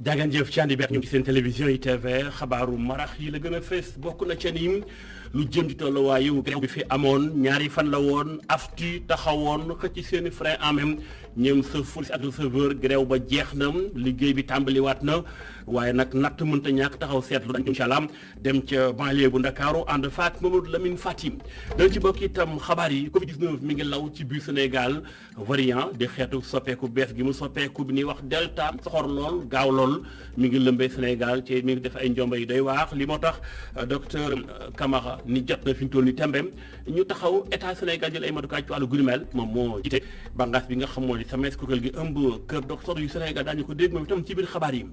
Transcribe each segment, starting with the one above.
jàngeen jëf ci àndi beex ñu ci seen télévision ITV xabaaru marax yi la gën a fees bokk na ca ni lu jëm ci tolluwaayu grève bi fi amoon ñaari fan la woon aftu taxawoon xëcc seeni frein en même ñoom chauffeur ak receveur grève ba jeex na liggéey bi tàmbaliwaat na waaye nag natt mënta ñàkk taxaw seetlu dañ incha allah dem ca banlieue bu Ndakaaru ànd faak Mamadou Lamine Fatim dañ ci bokk itam xabaar yi Covid 19 mi ngi law ci biir Sénégal variant di xeetu soppeeku bees gi mu soppeeku bi ñuy wax delta soxor lool gaaw lool mi ngi lëmbee Sénégal ci mi ngi def ay njomba yi doy waax li moo tax docteur Camara ni jot na fi ñu toll ni tembe ñu taxaw état Sénégal jël ay matukaay ci wàllu gu ni mel moom moo jiite bànqaas bi nga xam moo ni SAMES kuréel gi ëmb kër docteur yu Sénégal daañu ko dégg moom itam ci biir xabaar yi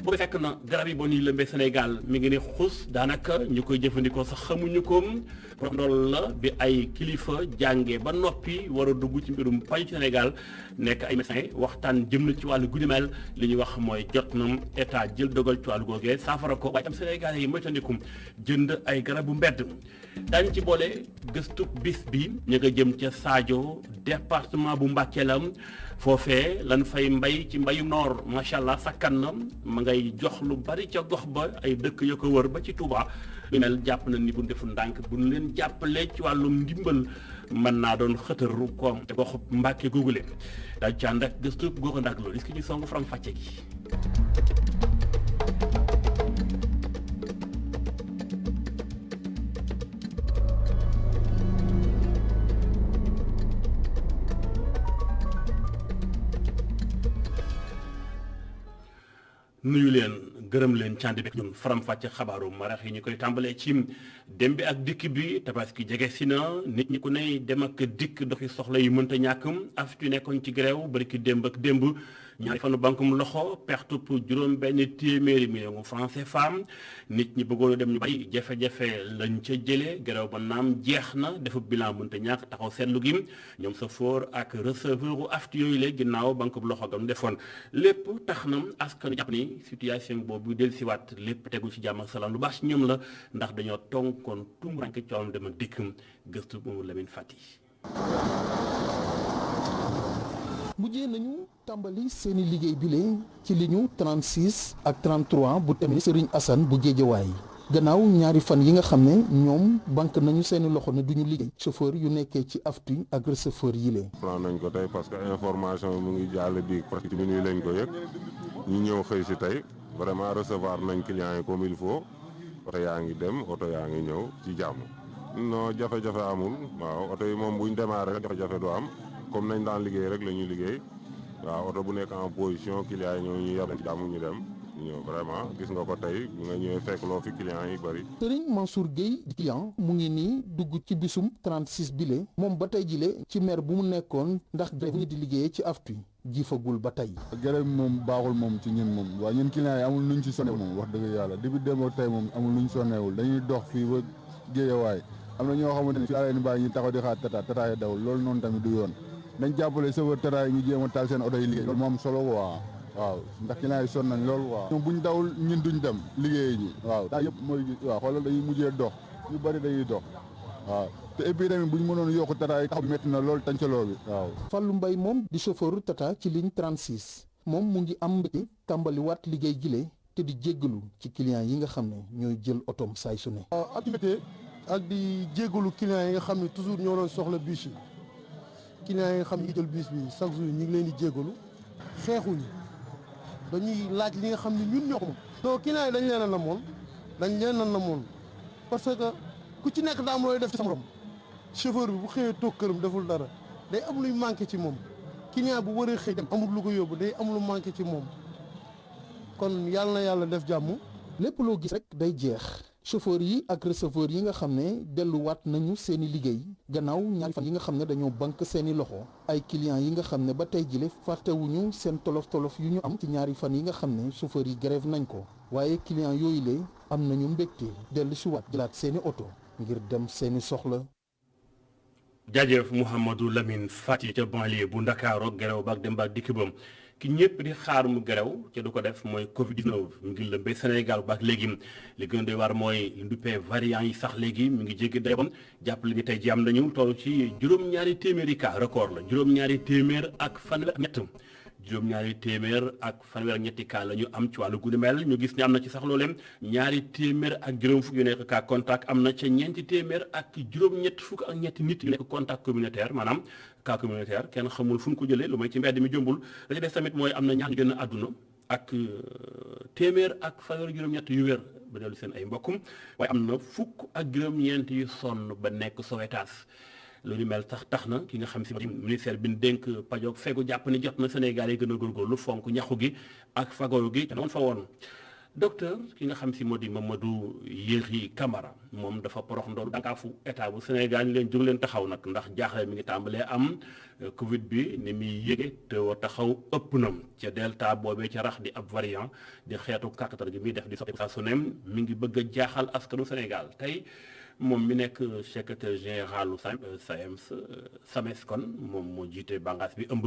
boobu fekk na garab yi bon yi lëmbee Sénégal mi ngi ni xus daanaka ñu koy jëfandikoo sax xamuñu ko prof ndool la bi ay kilifa jàngee ba noppi war a dugg ci mbirum paju ci Sénégal nekk ay médecin waxtaan jëm na ci wàllu gu ni mel li ñuy wax mooy jot na état jël dogal ci wàllu googee saafara ko waaye am Sénégalais yi moytandiku jënd ay garabu mbedd daañu ci boole gëstu bis bi ñu nga jëm ca Sadio département bu Mbacké la foofee lan fay mbay ci mbayu noor macha allah sakkan na ma ngay jox lu bari ca gox ba ay dëkk ya ko wër ba ci Touba lu mel jàpp na ni bu ñu deful ndànk bu ñu leen jàppale ci wàllum ndimbal mën naa doon xëtëru koom te goxu Mbacké googule daal ci ànd ak gëstu gox ndak loolu est-ce que ñu songu faram fàcce gi nuyu leen gërëm leen càndi bek ñun faram-fàcce xabaaru marax yi ñu koy tàmbalee ci dem bi ak dikk bi tabaski jege si na nit ñi ku ne dem ak dikk doxi soxla yu mënta ñàkk aftu nekkoon ci grève bari ki démb ak démb ñaari fanu bankum loxo perte pour juróom benn téeméeri million francs CFA nit ñi bëggoon a dem ñu bari jafe-jafe lañ ca jëlee grève ba naam jeex na defu bilan mënta ñàkk taxaw seetlu gi ñoom chauffeur ak receveur u aftu yooyu la ginnaaw bankum loxo gam defoon lépp tax na askan jàpp ni situation boobu dellusiwaat lépp tegu ci jàmm ak salaam lu baax ci ñoom la ndax dañoo tonkoon tumranke ci wàllum dem ak dikk gëstu moomu Lamine Fati mujjee nañu tàmbali seeni liggéey bile ci ligne 36 ak 33 bu tamit Serigne Assane bu Géejawaay gannaaw ñaari fan yi nga xam ne ñoom banque nañu seeni loxo ne duñu liggéey chauffeur yu nekkee ci aftu ak receveur yi lee plan nañ ko tey parce que information mu ngi jàll bi presque ci minuit lañ ko yëg ñu ñëw xëy si tey vraiment recevoir nañ clients yi comme il faut oto yaa ngi dem oto yaa ngi ñëw ci jàmm non jafe-jafe amul waaw oto yi moom buñ démarré rek jafe-jafe du am comme nañ daan liggéey rek la ñuy liggéey waaw oto bu nekk en position clients yi ñoo ñu yab ci jàmm ñu dem ñëw vraiment gis nga ko tey nga ñëwee fekk loo fi clients yi bëri. Serigne Mansour Gueye di client mu ngi nii dugg ci bisum 36 bile moom ba tey jile ci maire bu mu nekkoon ndax grève ñi di liggéeyee ci aftu jiifagul ba tey. grève moom baaxul moom ci ñun moom waaye ñun clients yi amul nuñ ci sonné moom wax dëgg yàlla depuis démb ak tey moom amul nuñ sonnéwul dañuy dox fii ba Géejawaay am na ñoo xamante ne fi aleen bàyyi ñu taxaw di xaar tata yi dawul loolu noonu tamit du yoon dañ jàppale chauffeur tata yi ñu jéem a taal seen oto yi liggéey loolu moom solo waaw ndax clients yi sonn nañ loolu waaw ñoom buñ dawul ñun duñ dem liggéey ji waaw daa yëpp mooy waaw xoolal dañuy mujjee dox ñu bëri dañuy dox waaw te et puis tamit buñ mënoon yokku tata yi taxaw métti na loolu tàncaloo bi waaw Fallou Mbaye moom di chauffeur tata ci ligne 36 moom mu ngi am mbégte tàmbaliwaat liggéey gile te di jéggalu ci clients yi nga xam ne ñooy jël otoom saay su ne activité ak di jéggalu clients yi nga xam ne toujours ñoo doon soxla bus yi clients yi nga xam ne jël bus bi chaque jour ñu ngi leen di jéggalu xeexuñu dañuy laaj li nga xam ne ñun ñoo ko moom. donc clients yi dañ leen a namoon parce que ku ci nekk daa am looy def ci sa morom chauffeur bi bu xëyee toog këram deful dara day am luy manqué ci moom client bu waree xëy dem amul lu ko yóbbu day am lu manqué ci moom kon yàlla na yàlla def jàmm. lépp loo gis rek day jeex chauffeur yi ak receveur yi nga xam ne delluwaat nañu seeni liggéey gannaaw ñaari fan yi nga xam ne dañoo banque seeni loxo ay clients yi nga xam ne ba tey jile fàttewuñu seen tolof-tolof yu ñu am ci ñaari fan yi nga xam ne chauffeur yi grève nañ ko waaye clients yooyu le am nañu mbégte dellu si waat jëlaat seeni oto ngir dem seeni soxla. jaajëf Mouhamadou Lamine Fati ca banlieue bu Ndakaaru grève ba ak dem ba ak dikk bam ki ñëpp di xaar mu grève ca du ko def mooy Covid 19 mu ngi lëmbee Sénégal ba ak léegi li gën a doy waar mooy lu duppee variant yi sax léegi mu ngi jéggi dayoo jàppale ni tey ji am nañu toll ci juróom-ñaari téeméeri cas record la juróom-ñaari téeméer ak fanweer ak ñett juróom-ñaari téeméer ak fanweer ak ñetti cas la ñu am ci wàllu gu ni mel ñu gis ne am na ci sax looleem ñaari téeméer ak juróom fukk yu nekk cas contact am na ca ñeenti téeméer ak juróom-ñett fukk ak ñetti nit yu nekk contact communautaire maanaam cas communautaire kenn xamul fu ñu ko jëlee lu may ci mbedd mi jombul la ci des tamit mooy am na ñaar ñu gën a àdduna ak téeméer ak fanweer juróom-ñett yu wér ba dellu seen ay mbokkum waaye am na fukk ak juróom-ñeent yu sonn ba nekk Sowétas lu ni mel tax na ki nga xam si ministère bi ñu dénk pajoog fegu jàpp ni jot na Sénégal yi gën a góorgóorlu fonk ñaxu gi ak fagaru gi te noonu fa woon docteur ki nga xam si moo di Mamadou Yéri Camara moom dafa porox ndoolu dànkaafu état bu Sénégal ñu leen jóg leen taxaw nag ndax jaaxle mi ngi tàmbalee am Covid bi ni muy yéege te wa taxaw ëpp na ca delta boobee ca rax di ab variant di xeetu kàkkatar gi muy def di soppi saa su ne mi ngi bëgg a jaaxal askanu Sénégal tey moom mi nekk secrétaire général SAMES kon moom moo jiite bànqaas bi ëmb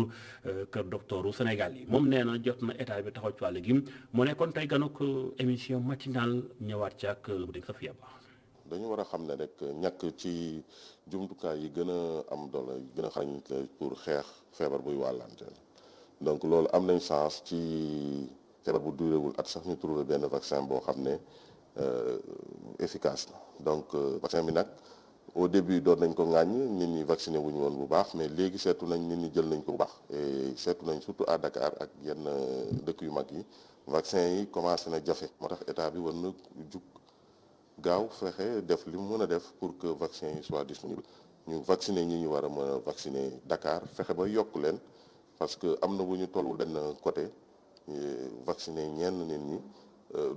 kër docteuru Sénégal yi moom nee na jot na état bi taxaw ci wàll gi mu nekkoon tey ganuk émission matinale ñëwaat ci ak bu dégg Safia Ba. dañu war a xam ne rek ñàkk ci jumtukaay yi gën a am doole yi gën a xarañ pour xeex feebar buy wàllante donc loolu am nañ chance ci feebar bu duréwul at sax ñu trouvé benn vaccin boo xam ne efficace na donc vaccin bi nag au début doon nañ ko ŋàññ nit ñi vacciné wuñu woon bu baax mais léegi seetu nañ nit ñi jël nañ ko bu baax et seetu nañ surtout à Dakar ak yenn dëkk yu mag yi vaccin yi commencé na jafe moo tax état bi war na jug gaaw fexe def li mu mën a def pour que vaccin yi soit disponible ñu vacciner ñi ñu war a mën a vacciner Dakar fexe ba yokk leen parce que am na bu ñu toll benn côté vacciner ñenn nit ñi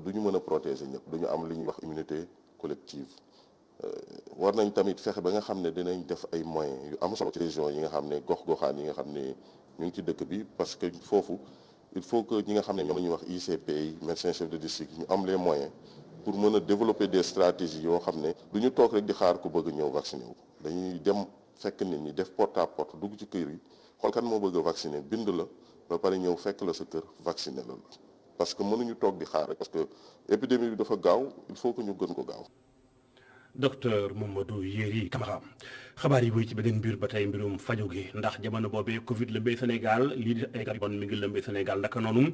du ñu mën a protéger ñëpp du ñu am li ñuy wax immunité collective war nañ tamit fexe ba nga xam ne dinañ def ay moyens yu am solo ci région yi nga xam ne gox-goxaan yi nga xam ne ñu ngi ci dëkk bi parce que foofu il faut que ñi nga xam ne ñoom la ñuy wax ICP yi médecin chef de district ñu am les moyens pour mën a développer des stratégies yoo xam ne du ñu toog rek di xaar ku bëgg ñëw vacciner wu dañuy dem fekk nit ñi def porte à porte dugg ci kër yi xool kan moo bëgg a vacciner bind la ba pare ñëw fekk la sa kër vacciner la parce que mënuñu toog di xaar rek parce que épidémie bi dafa gaaw il faut que ñu gën ko gaaw. docteur Mamadou Yéri Camara xabaar yi buy ci beneen mbir ba tey mbirum faju gi ndax jamono boobee Covid lëmbee Sénégal lii di ay garab bon mi ngi lëmbee Sénégal ndaka noonu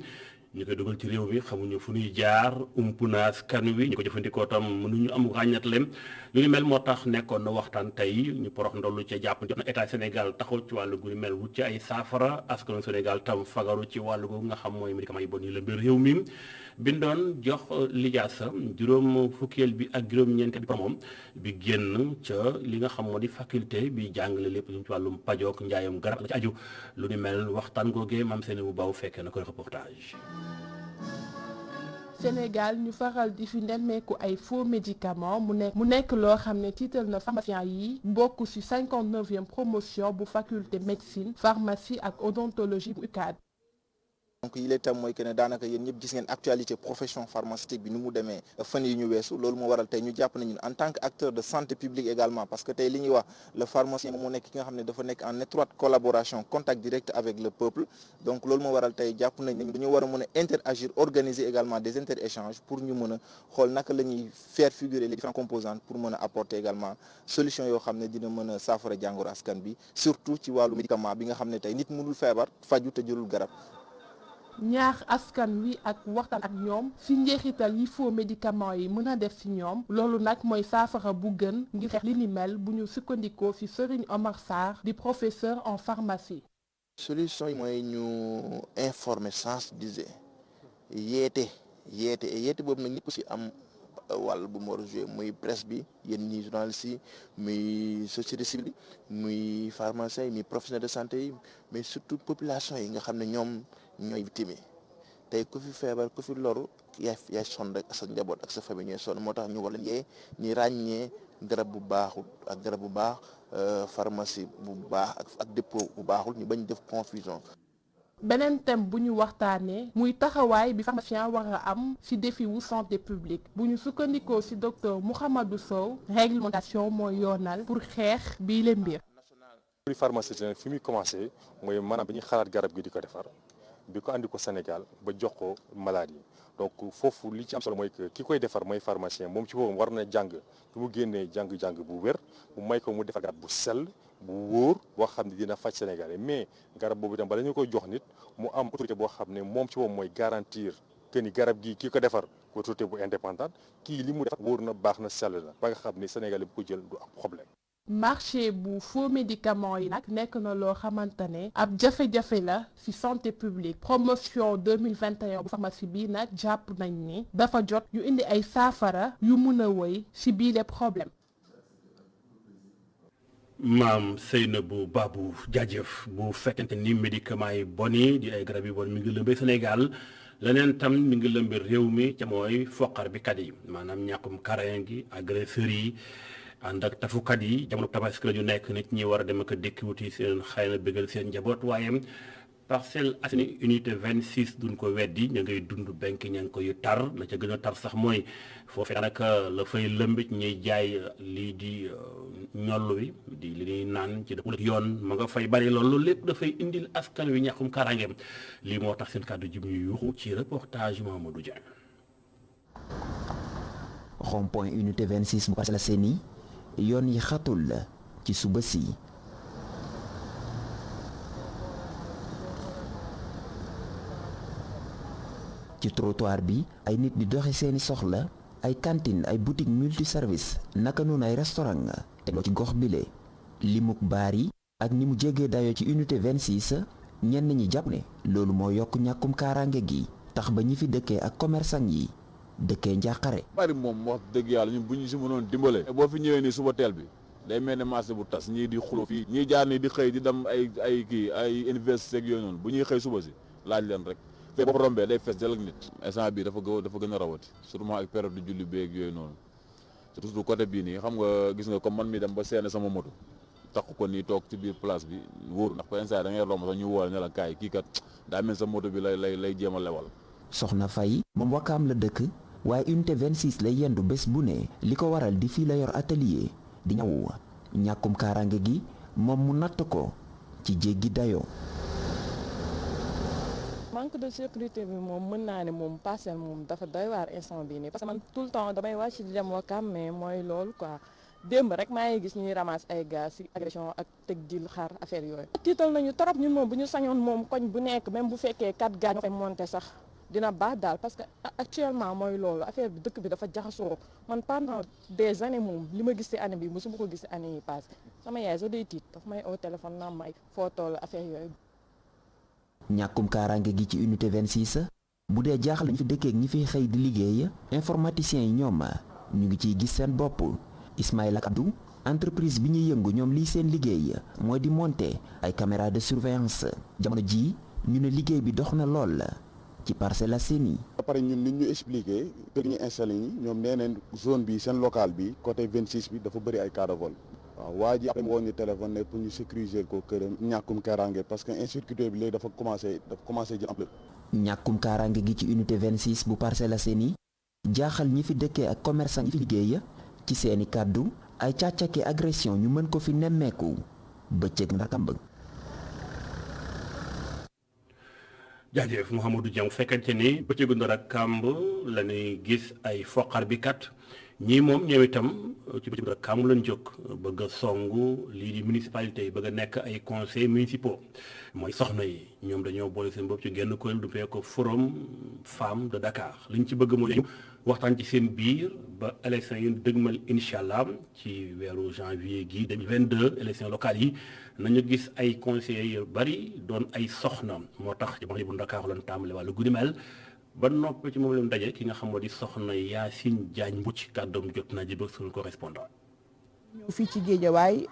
ñu koy dugal ci réew mi xamuñu fu ñuy jaar ump na askan wi ñu ko jëfandikoo tam mënuñu am ràññatlem lu ni mel moo tax nekkoon na waxtaan tey ñu porox ndollu ca jàpp jot na état Sénégal taxaw ci wàllu gu mel wut ci ay saafara askanu Sénégal tam fagaru ci wàllu gu nga xam mooy médicament yi bon yi lëmbee réew mi bindoon jox lijaasa juróom fukkeel bi ak juróom-ñeenteel bi moom bi génn ca li nga xam moo di faculté bi jàngale lépp lu ci wàllum pajook njaayam garab la ci aju lu ni mel waxtaan googee maam seeni bu baw fekkee na koy reportage. Sénégal ñu faral di fi nemmeeku ay faux médicaments mu nekk loo xam ne tiital na pharmacien yi bokk ci 59e promotion bu faculté médecine pharmacie ak odontologie bu UCAD. donc yi tam mooy que ne daanaka yéen ñëpp gis ngeen actualité profession pharmaceutique bi ni mu demee fan yi ñu weesu loolu moo waral tey ñu jàpp nañu en tant que acteur de santé publique également parce que tey li ñuy wax le pharmacien moo nekk ki nga xam ne dafa nekk en étroite collaboration contact direct avec le peuple donc loolu moo waral tey jàpp nañ ne dañu war a mën a interagir organiser également des interéchanges pour ñu mën a xool naka la ñuy faire figurer les différentes composantes pour mën a apporter également solution yoo xam ne dina mën a saafara jàngoro askan bi surtout ci wàllu médicament bi nga xam ne tey nit mënul feebar faju te jëlul garab. ñaax askan wi ak waxtaan ak ñoom ci njeexital yi faux médicaments yi mën a def ci ñoom loolu nag mooy saafara bu gën ngir xeex li ni mel bu ñu sukkandikoo ci Serigne Omar Sarr di professeur en pharmacie. solution yi mooy ñu informer sensibiliser yeete boobu nag ñëpp ci am wàll bu mu war a joué muy presse bi yéen ñi journalistes yi muy société civile muy pharmacien yi muy professionnel de santé yi mais surtout population yi nga xam ne ñoom ñooy victime tey ku fi feebar ku fi loru yaay sonn rek ak sa njaboot ak sa famille ñooy sonn moo tax ñu war leen yee ñi ràññee garab bu baaxul ak garab bu baax pharmacie bu baax ak dépôt bu baaxul ñu bañ def confusion. beneen thème bu ñu waxtaanee muy taxawaay bi pharmacien war a am ci défi wu santé publique bu ñu sukkandikoo ci docteur Mouhamadou Sow réglementation mooy yoonal pour xeex bii le mbir. pharmacien fi muy commencé mooy maanaam bi ñuy xalaat garab gi di ko defar bi ko andi ko Sénégal ba jox ko malade yi donc foofu li ci am solo mooy que ki koy defar mooy pharmacien moom ci boppam war na jàng bu mu génnee jàng bu wér mu may ko mu defar garab bu sell bu wóor boo xam ne dina faj Sénégalais mais garab boobu itam bala ñu koy jox nit mu am autorité boo xam ne moom ci moom mooy garantir que ni garab gi kii ko defar autorité bu indépendante kii li mu defar wóor na baax na sell na ba nga xam ne Sénégalais bu ko jël du am problème. marché bu faux médicaments yi nag nekk na loo xamante ne ab jafe-jafe la ci santé publique promotion 2021 bu pharmacie bi nag jàpp nañ ni dafa jot ñu indi ay saafara yu mun a wëy ci biile problème. maam Seynabou Babou jaajëf bu fekkente ni médicaments yi bon yi di ay garab yu bon mi ngi lëmbee Sénégal leneen tam mi ngi lëmbee réew mi ca mooy foqar bi kat yi maanaam ñàkkum karan gi agresseurs yi ànd ak tafukat yi jamono tabaski la ñu nekk nit ñi war a dem ak dëkk wuti seen xëy na bëggal seen njaboot waaye Parcelles Assainies unité 26 duñ ko weddi ñu ngay dund benk ña ngi ko yu tar la ca gën a tar sax mooy foofee daanaka la fay lëmbit ñuy jaay lii di ñollu wi di li ñuy naan ci dëppul ak yoon ma nga fay bari loolu lépp dafay indil askan wi ñàkkum kaaraangeem lii moo tax seen kàddu jib ñu yuuxu ci reportage Mamadou Dieng. rond-point unité 26 bu Parcelles Assainies yoon yi xatul ci suba si. ci trottoir bi ay nit di doxe seeni soxla ay cantine ay boutique multiservice naka noonu ay restaurant tegloo ci gox bile limuk baar yi ak ni mu jégee dayoo ci unité 26 ñenn ñi jàpp ne loolu moo yokk ñàkkum kaaraange gi tax ba ñi fi dëkkee ak commerçant yi dëkkee njàqare. bari moom wax dëgg yàlla ñun bu ñu si mënoon dimbale. boo fi ñëwee nii suba teel bi day mel ne marché bu tas ñii di xuloo fii ñii jaar nii di xëy di dem ay université ak yooyu noonu bu ñuy xëy suba si laaj leen rek. fee boo rombee day fees del ak nit instant bi dafa gën a rawati surtout ak période du julli beeg yooyu noonu surtout côté bii nii xam nga gis nga comme man mi dem ba seene sama moto tax ko nii toog ci biir place bi wóoru ndax instant da ngay romb sax ñu woole ne la kaay kii kat daa mel sa moto bi lay jéem a lewal. Soxna Faye moom Wakaam la dëkk waaye unité 26 lay yendu bés bu ne li ko waral di fii la yor atelier di ñaw ñàkkum kaaraange gi moom mu natt ko ci jéggi dayoo. manque de sécurité bi moom mën naa ne moom Parcelles moom dafa doy waar instant bii nii parce que man tout le temps damay wàcc di dem Wakaam mais mooy loolu quoi démb rek maa ngi gis ñuy ramasse ay gaz ci agression ak teg dil xaar affaire yooyu. tiital nañu trop ñun moom bu ñu sañoon moom koñ bu nekk même bu fekkee 4 gars ñoo fay monter sax dina baax daal parce que actuellement mooy loolu affaire bi dëkk bi dafa jaxasoo man pendant des années moom li ma gis ci année bi mosuma ko gis ci année yi passé sama yaay sax day tiit daf may au téléphone naa may foo toll affaire yooyu. ñàkkum kaaraange gi ci unité 26 bu dee jaaxal ñu fi dëkkee ñi fiy xëy di liggéey informaticiens yi ñoom ñu ngi ciy gis seen bopp Ismaïla Abdou entreprise bi ñuy yëngu ñoom lii seen liggéey mooy di monter ay caméra de surveillance jamono ji ñu ne liggéey bi dox na lool ci Parcelles Assainies. ba pare ñun nit ñu expliqué kër ñu installé ñi ñoom nee neen zone bi seen local bi côté 26 bi dafa bëri ay cas de vol. waaw waa ji après woo ñu téléphone ne pour ñu sécuriser ko këram ñàkkum kaaraange parce que insécurité bi léegi dafa commencé jël ampleur. ñàkkum kaaraange gi ci unité 26 bu Parcelles Assainies jaaxal ñi fi dëkkee ak commerçant yi fi liggéey ci seeni kàddu ay càccaki agression ñu mën ko fi nemmeeku bëccëg ndakam. jaajëf Mouhamadou Dieng fekkente ni bëccëgu ndar ak kàmb la ñuy gis ay foqar bi kat ñii moom ñoom itam ci bëccëgu ndar ak kàmb lañ jóg bëgg a songu lii di municipalité yi bëgg a nekk ay conseils municipaux mooy soxna yi ñoom dañoo boole seen bopp ci genn kuréel du fee ko forum femme de Dakar liñ ci bëgg mooy waxtaan ci seen biir ba élection yi dëgmal incha allah ci weeru janvier gi 2022 élection locale yi nañu gis ay conseillers yu bari doon ay soxna moo tax jamono bu Dakar lañ tàmbale wàllu guddi mel ba noppi ci moom la ñu daje ki nga xam moo di soxna Yacine Diagne Mbouch kàddoom jot na ji ba suñu correspondant. ñëw fii ci Géejawaay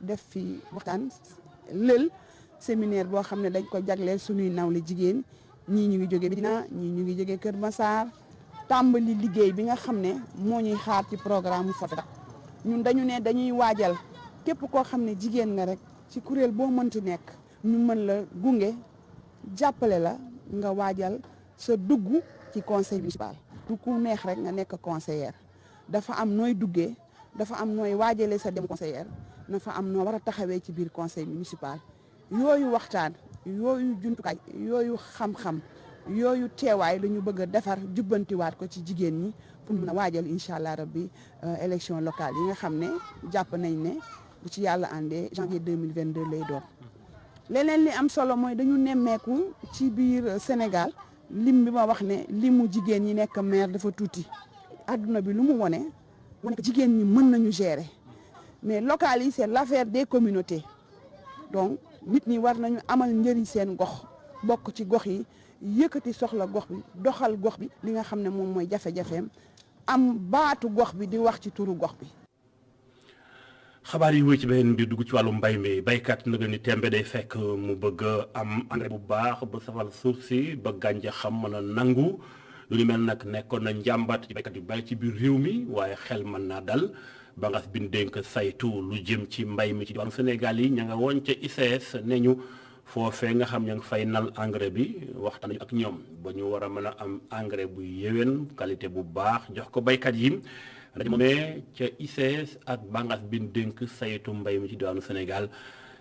def fi waxtaan lël séminaire boo xam ne dañ ko jagleel suñuy nawle jigéen ñii ñu ngi jóge Médina ñii ñu ngi jóge Kër Massar tàmbali liggéey bi nga xam ne moo ñuy xaar ci programme Fafda ñun dañu ne dañuy waajal képp koo xam ne jigéen nga rek ci kuréel boo mënti nekk ñu mën la gunge jàppale la nga waajal sa dugg ci conseil municipal. du ku neex rek nga nekk conseillère dafa am nooy duggee dafa am nooy waajalee sa dem conseillère dafa am noo war a taxawee ci biir conseil municipal yooyu waxtaan yooyu jumtukaay yooyu xam-xam yooyu teewaay la ñu bëgg a defar jubbantiwaat ko ci jigéen ñi pour mën a waajal incha allah rabbi élection locale yi nga xam ne jàpp nañ ne bu ci yàlla àndee janvier 2022 lay doon. leneen li am solo mooy dañu nemmeeku ci biir Sénégal lim bi ma wax ne limu jigéen ñi nekk maire dafa tuuti adduna bi lu mu wone ko jigéen ñi mën nañu gérer mais local yi c'est l'affaire des communautés donc nit ñi war nañu amal njëriñ seen gox bokk ci gox yi yëkkati soxla gox bi doxal gox bi li nga xam ne moom mooy jafe-jafeem am baatu gox bi di wax ci turu gox bi. xabaar yi wéy ci beneen mbir dugg ci wàllu mbay mi baykat na nga ni tembe day fekk mu bëgg am engrais bu baax ba safal suuf si ba gàncax xam mën a nangu lu ni mel nag nekkoon na njàmbat ci baykat yu bari ci biir réew mi waaye xel mën naa dal ba nga bin dénk saytu lu jëm ci mbay mi ci diwaanu Sénégal yi ña nga woon ca ICS ne ñu foofee nga xam ña ngi fay nal engrais bi waxtaan nañu ak ñoom ba ñu war a mën a am engrais bu yéwén qualité bu baax jox ko baykat yi. rajo moomee ca ICS ak bànqaas bi ñu dénk saytu mbay mi ci diwaanu Sénégal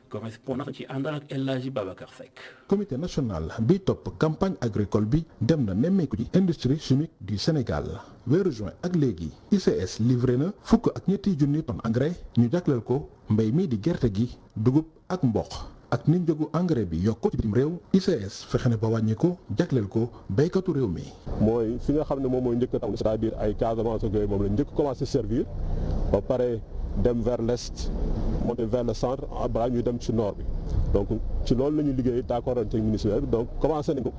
correspondant ci àndal ak El Hadji Babacar Seck. comité national bi topp campagne agricole bi dem na nemmeeku ci industrie chimique du Sénégal weeru juin ak léegi ICS livré na fukk ak ñetti junni tonnes engrais ñu jagleel ko mbay mi di gerte gi dugub ak mboq. ak ni njëgu engrais bi yokk ci bitim réew ICS fexe na ba wàññi ko jagleel ko béykatu réew mi. mooy fi nga xam ne moom mooy njëkk a taw c'est-à-dire ay Casamance ak yooyu moom la njëkk commencé servir ba pare dem vers l'est monter vers le centre balaa ñuy dem ci nord bi donc ci loolu la ñuy liggéey d'accord ak ministère bi donc commencé nañ ko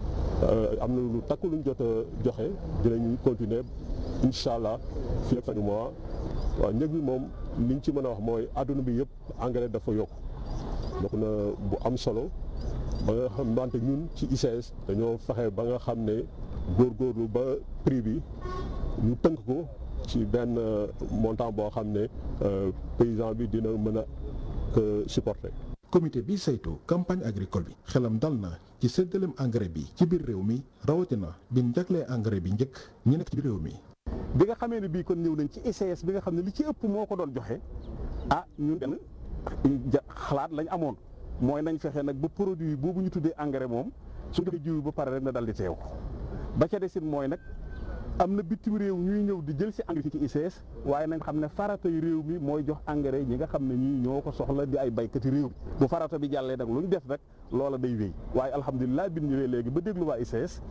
am na lu takku lu ñu jot a joxe dinañu continuer incha allah fii ak fin du mois waaw njëg bi moom li ñu ci mën a wax mooy adduna bi yëpp engrais dafa yokk. donc na bu am solo ba nga xam wante ñun ci ICS dañoo fexe ba nga xam ne góorgóorlu ba prix bi ñu tënk ko ci benn montant boo xam ne paysan bi dina mën a supporter. comité bi saytu campagne agricole bi xelam dal na ci séddaleem engrais bi ci biir réew mi rawatina bi ñu jaglee engrais bi njëkk ñi nekk ci biir réew mi. bi nga xamee ne bii kon ñëw nañ ci ICS bi nga xam ne li ci ëpp moo ko doon joxe ñun benn xalaat lañ amoon mooy nañ fexe nag ba produit boobu ñu tuddee engrais moom su ko jiw ba pare rek na dal di teew ba ca desit mooy nag am na bitim réew ñuy ñëw di jël si engrais ci ICS waaye nañ xam ne farata yu réew mi mooy jox engrais ñi nga xam ne ñii ñoo ko soxla di ay baykati réew bu farata bi jàllee nag lu ñu def rek loola day wéy waaye alhamdulilah bi ñu ñëwee léegi ba déglu waa ICS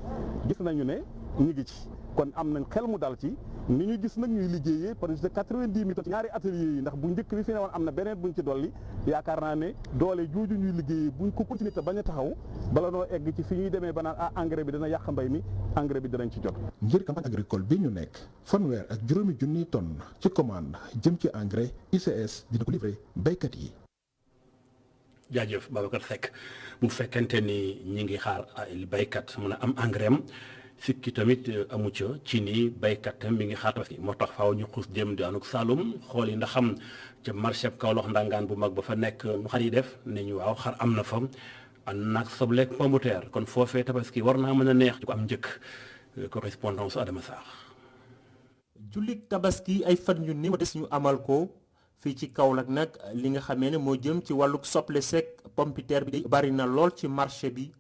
gis nañu ne ñu ngi ci kon am nañ xel mu dal ci ni ñu gis nag ñuy liggéeyee presque de 90 000 tonnes ci ñaari ateliers yi ndax bu njëkk bi fi ne woon am na beneen buñ ci dolli yaakaar naa ne doole jooju ñuy liggéeyee buñ ko continuer te bañ a taxaw bala noo egg ci fi ñuy demee ba naan engrais bi dana yàq mbay mi engrais bi danañ ci jot. ngir campagne agricole bi ñu nekk fanweer ak juróomi junniy tonnes ci commande jëm ci engrais ICS dina ko livré béykat yi. jaajëf Babacar Seck bu fekkente ni ñi ngi xaar ay béykat mën a am engrais am sikki tamit amu ca ci ni béykat mi ngi xaar tabaski moo tax faaw ñu xuus jëm di anuk Saloum xool yi ndax xam ca marché Kaolack ndangaan bu mag ba fa nekk nu xar yi def ne ñu waaw xar am na fa ànd naag sobleeg pomme de terre kon foofee tabaski war naa mën a neex di ko am njëkk correspondance Adama Sarr. jullit tabaski ay fan yu ni des ñu amal ko fii ci Kaolack nag li nga xamee ne moo jëm ci wàlluk soble sec pomme de terre bi bari na lool ci marché bi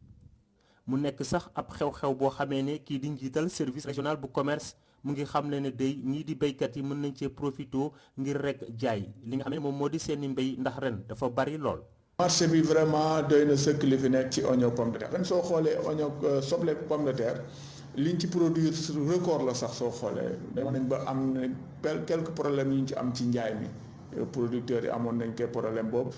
mu nekk sax ab xew-xew boo xamee ne kii di njiital service régional bu commerce mu ngi xam ne day ñii di béykat yi mën nañ cee profito ngir rek jaay li nga xam ne moom moo di seeni mbéy ndax ren dafa bari lool. marché bi vraiment doy na sëkk li fi nekk ci oignon pomme de terre ren soo xoolee oignon soble pomme de terre liñ ci produire record la sax soo xoolee dem nañ ba am na quelques problèmes yu ñu ci am ci njaay mi. producteurs yi amoon nañ koy problème boobu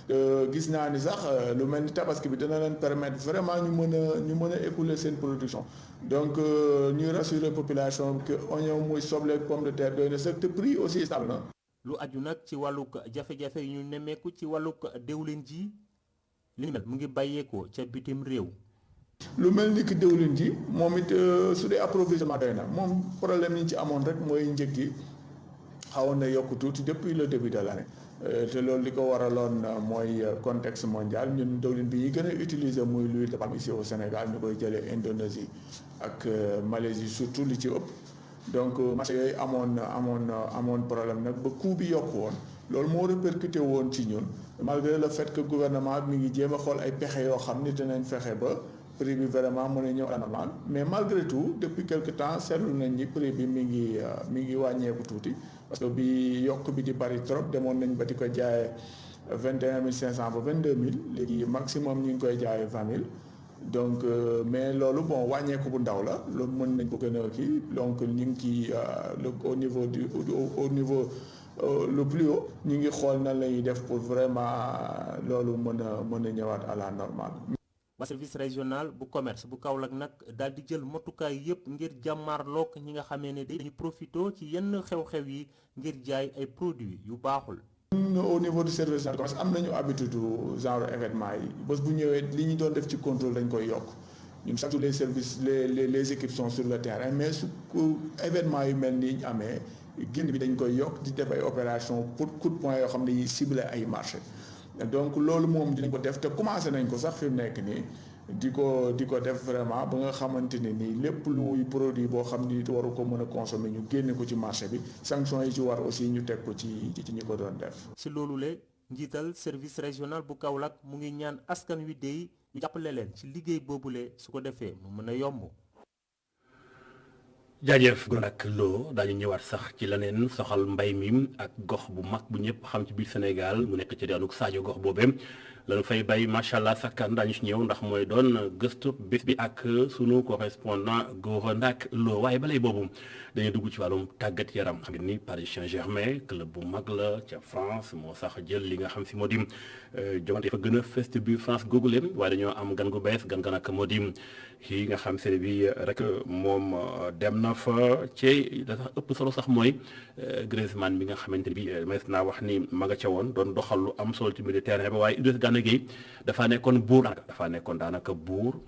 gis naa ni sax lu mel ni tabaski bi dana leen permettre vraiment ñu mën a écouler seen production donc ñuy rassurer population que oignon muy soble pomme de terre doy na sax te prix aussi stable na. lu aju nag ci wàllug jafe-jafe yu ñu nemmeeku ci wàllug déwlin ji li mel mu ngi bàyyeekoo ca bitim réew. lu mel ni ki déwlin ji moom it su dee approvisionnement doy na moom problème yi ñu ci amoon rek mooy njëg yi. xawoon na yokk tuuti depuis le début de l'année te loolu li ko waraloon mooy contexte mondial ñun diwlin bi ñuy gën a utiliser muy l'huile de palme ici au Sénégal ñu koy jëlee Indonésie ak Malaisie surtout li ci ëpp donc marché yooyu amoon problème nag ba coût bi yokk woon loolu moo répercuté woon ci ñun malgré le fait que gouvernement bi mi ngi jéem a xool ay pexe yoo xam ni dinañ fexe ba prix bi vraiment mën a ñëw à normal mais malgré tout depuis quelque temps seetlu nañ ni prix bi mi ngi wàññeeku tuuti parce que bi yokk bi di bari trop demoon nañ ba di ko jaayee 21 500 ba 22 000 léegi maximum ñu ngi koy jaayee 20 000 donc mais loolu bon wàññeeku bu ndaw la loolu mën nañ ko gën a kii donc ñu ngi ci au niveau le plus haut ñu ngi xool nan la ñuy def pour vraiment loolu mën a ñëwaat à la normale. waa service régional bu commerce bu Kaolack nag daal di jël motukaay yëpp ngir jàmmaarloog ñi nga xamee ne dañu profité ci yenn xew-xew yi ngir jaay ay produits yu baaxul. Au niveau du service de commerce am nañu habitude genre événement yi bés bu ñëwee li ñu doon def ci contrôle dañ koy yokk ñun chaque jour les services les équipes sont sur le terrain mais su événement yu mel ni amee génn bi dañ koy yokk di def ay opération pour coup de poing yoo xam ne yi ciblé ay marché donc loolu moom dinañ ko def te commencé nañ ko sax fi mu nekk nii di ko def vraiment ba nga xamante ne nii lépp luy produit boo xam ni waru ko mën a consommer ñu génne ko ci marché bi sanction yi ci war aussi ñu teg ko ci ñi ko doon def. si loolu le njiital service régional bu Kaolack mu ngi ñaan askan wi dey ñu jàppale leen ci liggéey boobule su ko defee mu mën a yomb. jaajëf ak loo daañu ñëwaat sax ci leneen soxal mbay mi ak gox bu mag bu ñëpp xam ci biir Sénégal mu nekk ci daanuk Sadio gox boobee lañu fay bay macha allah sakkan daañu ci ñëw ndax mooy doon gëstu bés bi ak sunu correspondant Gora Ndak loo waaye balay boobu dañuy dugg ci wàllum tàggat yaram xam ngeen ni Paris Saint-Germain club bu mag la ca France moo sax jël li nga xam si moo di jongante fa gën a fest bi France googu leen waaye dañoo am gan gu bees gan nag moo di kii nga xam se ne bi rek moom dem na fa ci da sax ëpp solo sax mooy Griezmann bi nga xamante ne bi mas naa wax ni ma nga ca woon doon doxal lu am solo ci milieu terrain ba waaye Idrissa Gana Gueye dafaa nekkoon buur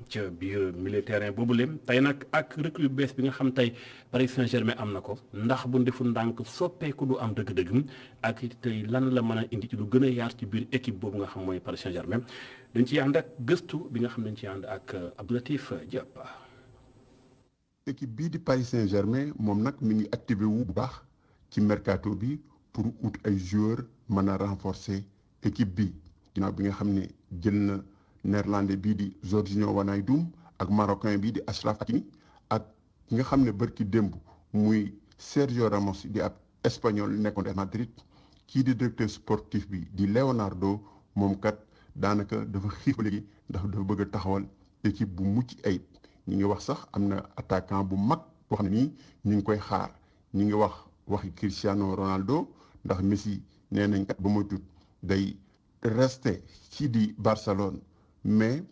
ca biir milieu terrain boobu leen tey nag ak recrue bees bi nga xam tey Paris Saint-Germain am na ko ndax bu ndefu ndànk soppeeku du am dëgg-dëgg ak tey lan la mën a indi ci lu gën a yaar ci biir équipe boobu nga xam mooy Paris Saint-Germain dañ ciy ànd ak gëstu bi nga xam dañ ciy ànd ak Abdoulatif Diop. équipe bii di Paris Saint-Germain moom nag mi ngi activé wu bu baax ci mercato bi pour ut ay joueurs mën a renforcer équipe bi ginnaaw bi nga xam ne jël na néerlandais bii di Georginio Wijnaldum ak marocain bii di Achraf Hakimi ak ki nga xam ne bërki démb muy Sergio Ramos di ab espagnol nekkoon Real Madrid kii di directeur sportif bi di Leonardo moom kat daanaka dafa xiif ba léegi ndax dafa bëgg a taxawal équipe bu mucc ayib ñi ngi wax sax am na attaquant bu mag boo xam ne nii ñu ngi koy xaar ñi ngi waxi Cristiano Ronaldo ndax Messi nee nañ kat ba moytut day resté ci di Barcelone mais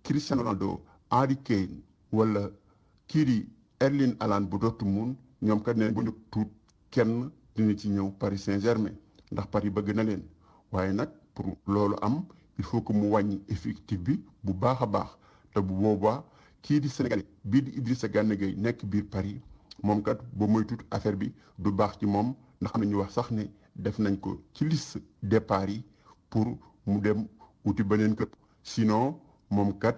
Cristiano Ronaldo Harry Kane wala kii di Erling Haaland bu Dortmund ñoom kat nee bu ñu tuut kenn dina ci ñëw Paris Saint-Germain ndax Paris bëgg na leen waaye nag pour loolu am il faut que mu wàññi effectif bi bu baax a baax te bu boobaa kii di Sénégalais bii di Idrissa Gana Gueye nekk biir Paris moom kat ba moytut affaire bi du baax ci moom ndax am na ñu wax sax ne def nañ ko ci liste départ yi pour mu dem uti beneen club sinon moom kat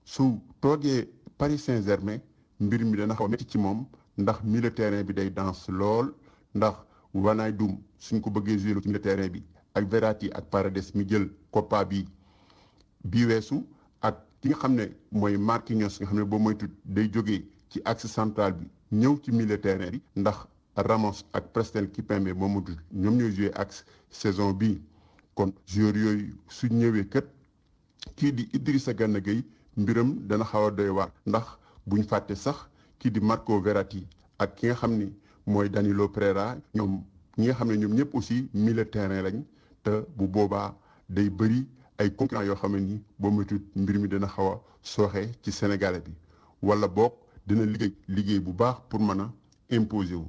su toogee Paris Saint-Germain mbir mi dana xaw a métti ci moom ndax milieu terrain bi day danse lool ndax Wijnaldum suñ ko bëggee jouer ci milieu terrain bi ak Verratti ak Paredes mi jël Copa bi weesu ak ki nga xam ne mooy Marquinhos nga xam ne boo moytu day jógee ci axe central bi ñëw ci milieu terrain bi ndax Ramos ak Prestel Kimpembe boo moytu ñoom ñooy jouer axe saison bii kon joueurs yooyu su ñëwee kat kii di Idrissa Gana Gueye mbiram dana xaw a doy waar ndax buñ fàtte sax kii di Marco Verratti ak ki nga xam ni mooy Danilo Pereira ñoom ñi nga xam ne ñoom ñëpp aussi milieu terrain lañ te bu boobaa day bëri ay concurrents yoo xam ne ni boo moytuwul mbir mi dana xaw a sooxe ci Sénégalais bi wala boog dina liggéey bu baax pour mën a imposer wu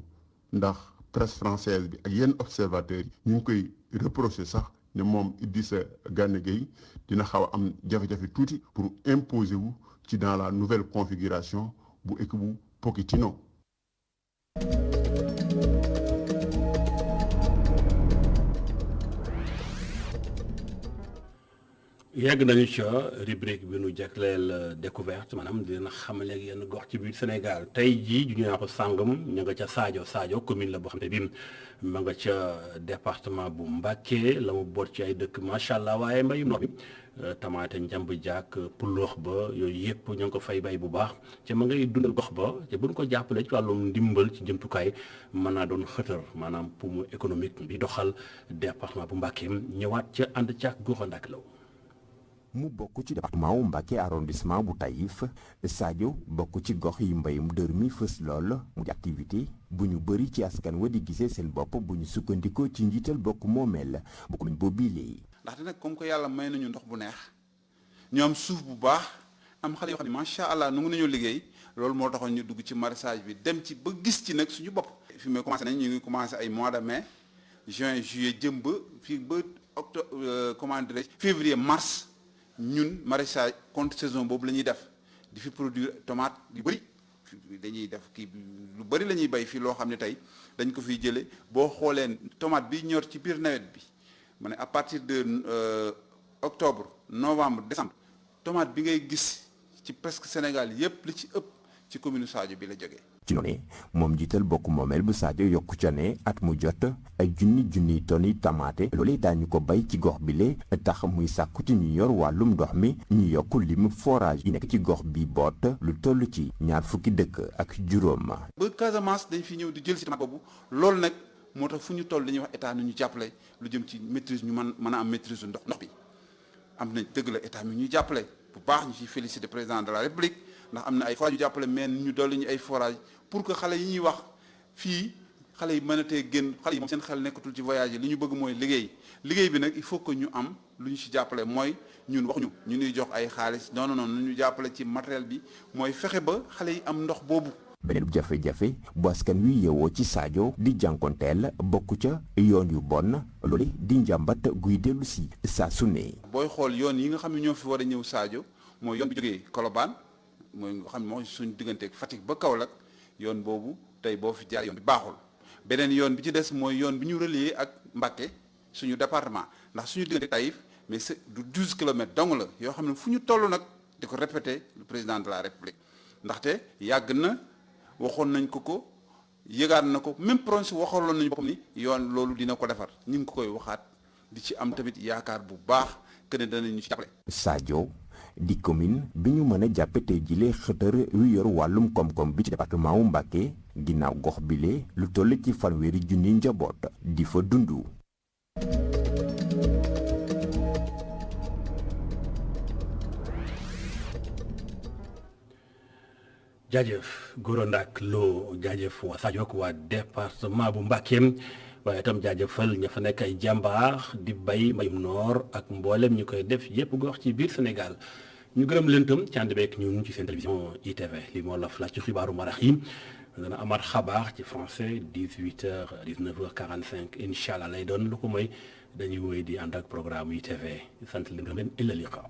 ndax presse française bi ak yenn observateurs yi ñu ngi koy reprocher sax ne moom Idrissa Gana Gueye dina xaw a am jafe-jafe tuuti pour imposer wu ci dans la nouvelle configuration bu équipe bu Pochettino. yegg nañu ca rubrique bi nu jagleel découverte maanaam dina xamal ak yenn gox ci biir Sénégal tey jii ju ñu naa ko sàngam ña nga ca Sadio commune la boo xam ne bi ma nga ca département bu Mbacké la mu boot ci ay dëkk macha allah waaye mbayum ndox mi tamaate njamb jaak puloox ba yooyu yëpp ña ngi ko fay bay bu baax ca ma ngay dundal gox ba te buñ ko jàppale ci wàllum ndimbal ci jëmtukaay mën naa doon xëtër maanaam poumon économique bi doxal département bu Mbacké ñëwaat ca ànd caak Gora Ndak Law mu bokk ci département wu Mbacké arrondissement bu Taïf Sadio bokk ci gox yi mbayum dër mi fës lool mu di activité bu ñu bëri ci askan wa di gisee seen bopp bu ñu sukkandikoo ci njiital bokk moomeel bu commune boobu léegi. ndaxte nag comme que yàlla may nañu ndox bu neex ñoom suuf bu baax am xale yoo xam ne macha allah nu ngi nañoo liggéey loolu moo taxoon ñu dugg ci maraîchage bi dem ci ba gis ci nag suñu bopp. fi may commencé nañ ñu ngi commencé ay mois de mai juin juillet jëm ba fii ba octobre comment dirais-je février mars. ñun maraîchage contre saison boobu la ñuy def di fi produire tomate yu bëri dañuy def kii lu bëri la ñuy bay fii loo xam ne tey dañ ko fiy jëlee boo xoolee tomate bi ñor ci biir nawet bi ma ne à partir de octobre novembre décembre tomate bi ngay gis ci presque Sénégal yépp li ci ëpp ci commune Sadio bi la jógee. ci noonu moom jiital bokk moomeel bu Sadio yokku ca ne at mu jot ay junni tonni tamaate loolee daañu ko bay ci gox bi le tax muy sàkku ci ñu yor wàllum ndox mi ñu yokk lim forage yi nekk ci gox bi boot lu toll ci 20 dëkk ak juróom. ba Casamance dañ fi ñëw di jël si tomate boobu loolu nag moo tax fu ñu toll dañuy wax état nu ñu jàppale lu jëm ci maîtrise ñu mën a am maîtrise ndox bi am nañ dëgg la état mi ñu jàppale bu baax ñu ciy féliciter président de la république. ndax am na ay forage yu jàppale mais ñu dolli ñu ay forage pour que xale yi ñuy wax fii xale yi mën a tee génn xale yi moom seen xel nekkatul ci voyage yi li ñu bëgg mooy liggéey bi nag il faut que ñu am lu ñu ci jàppale mooy ñun waxuñu ñu ñuy jox ay xaalis non ñu jàppale ci matériel bi mooy fexe ba xale yi am ndox boobu. beneen jafe-jafe bu askan wi yeewoo ci Sadio di jànkonteel bokk ca yoon yu bon loole di njàmbat guy dellu si saa su ne. booy xool yoon yi nga xam ne ñoo fi war a ñëw Sadio mooy yoon bi jógee Colobane mooy nga xam ne mooy suñu digganteeg Fatick ba Kaolack yoon boobu tey boo fi jaar yoon bi baaxul beneen yoon bi ci des mooy yoon bi ñu relier ak Mbacké suñu département ndax suñu diggante Taïf mais c'est du 12 kilomètres dong la yoo xam ne fu ñu toll nag di ko répéter le président de la République ndaxte yàgg na waxoon nañ ko yëgaat na ko même projet waxaloon nañu boppam ni yoon loolu dina ko defar ñu ngi ko koy waxaat di ci am tamit yaakaar bu baax que ne danañu ci jàppale. Sadio di commune bi ñu mën a jàppe tey jile xëtër yu yor wàllum koom-koom bi ci département wu Mbacké ginnaaw gox bile lu toll ci 1,000 njaboot di fa dundu. jaajëf Gora Ndak Lo jaajëf waa Sadio ak waa département bu Mbacké waaye itam jaajëfal ña fa nekk ay jàmbaar di bay mbayum noor ak mboolem ñu koy def yépp gox ci biir Sénégal ñu gërëm leen itam ci ànd beeg ñun ci seen télévision ITV li moo la flash ci xibaaru marax yi dana amaat xabaar ci français 18h 19h45 incha allah lay doon lu ko mooy dañuy woy di ànd ak programme ITV sant leen gërëm leen illa liqa